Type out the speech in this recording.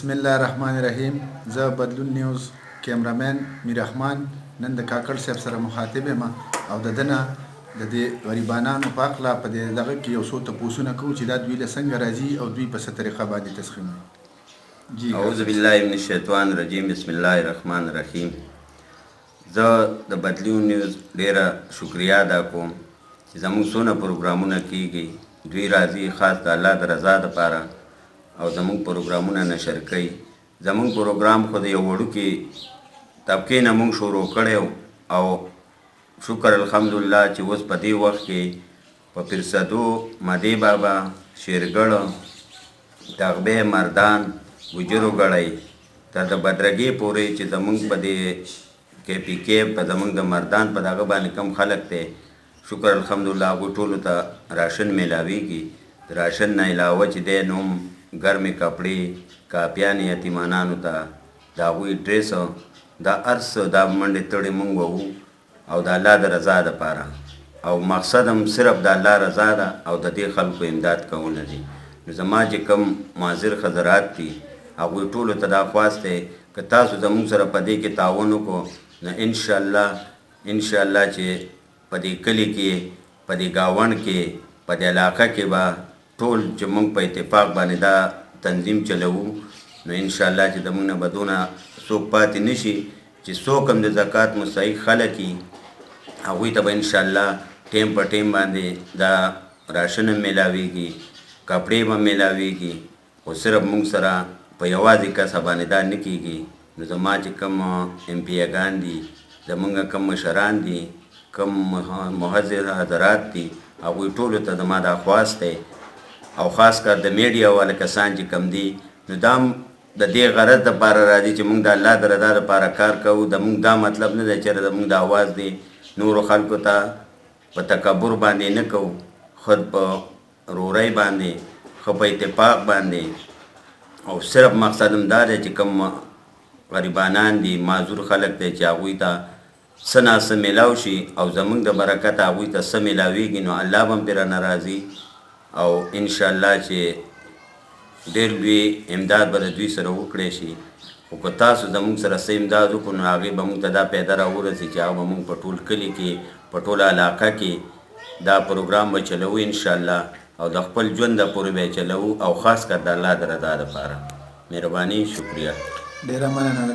بسم الله الرحمن الرحیم. زه بدلون نیوز کیمرامین میر رحمان نن د کاکړ صاحب سره مخاطب یم او د ده نه د دې غریبانانو په هکله په دې دغه کې یو څو تپوسونه کوو چې دا دوی له څنګه راځي او دوی په څه طریقه باندې تسخیموي. اعوذ بالله من الشیطان الرجیم. بسم الله الرحمن الرحیم. زه د بدلون نیوز ډیره شکریا ادا کوم چې زموږ څونه پروګرامونه کیږي، دوی راځي خاص د الله د رضا دپاره او زموږ پروګرامونه نشر کوي. زموږ پروګرام خو د یو وړوکې طبقې نه موږ شروع کړی او شکر الحمدلله چې اوس په دې وخت کې په پیرسدو، مدی بابا، شیرګړ، تغبې، مردان، ګجرو ګړی تر د بدرګې پورې چې زموږ په دې کې پی کې په زموږ د مردان په دغه باندې کم خلک دی، شکر الحمدلله هغوی ټولو ته راشن میلاویږي. د راشن نه علاوه چې دی نوم ګرمې کپړې، کاپیانې یتیمانانو ته د هغوی ډریس، دا هر څه دا منډې تړې موږ ووو او د الله د رضا دپاره، او مقصد هم صرف د الله رضا ده او د دې خلکو امداد کول دي. نو زما چې کوم معذر حضرات دي هغوی ټولو ته دا خواست دی که تاسو زموږ سره په دې کې تعاون وکړو نو انشاءالله چې په دې کلي کې، په دې ګاونډ کې، په دې علاقه کې به ټول چې موږ په اتفاق باندې دا تنظیم چلوو نو انشاءالله چې زموږ نه به دونه څوک پاتې نشي چې څوک هم د زکات مستحق خلک وي هغوی ته به انشاءالله ټیم په ټیم باندې دا راشن هم میلاویږي، کپړې به میلاویږي. خو صرف موږ سره په یوازې کسه باندې دا نه کیږي. نو زما چې کوم ایم پی اګان دي، زموږ کوم مشران دي، کوم محضر حضرات دي، هغوی ټولو ته زما دا خواست دی او خاص کر د میډیا والا کسان چې کم دي نو دا هم د دې غرض دپاره راځي چې موږ د الله د رضا دپاره کار کوو. د موږ دا مطلب نه دی چې زموږ د اواز دی نورو خلکو ته په تکبر باندې نه کوو، خود په رورۍ باندې، ښه په اتفاق باندې، او صرف مقصد هم دا دی چې کوم غریبانان دي، معذور خلک دی چې هغوی ته څه ناڅه میلاو شي او زموږ د برکته هغوی ته څه میلاویږي نو الله به هم پرې رانه راځي او انشاءالله چې ډېر لوی امداد به د دوی سره وکړی شي. خو که تاسو زموږ سره څه امداد وکړو نو هغې به موږ ته دا پیدا راورسي چې هغه به موږ په ټول کلي کې، په ټوله علاقه کې دا پروګرام به چلوو انشاءالله او د خپل ژونده پورې به یې چلوو او خاص کر د الله د رضا دپاره. مهرباني، شکریه. ډېره مننه.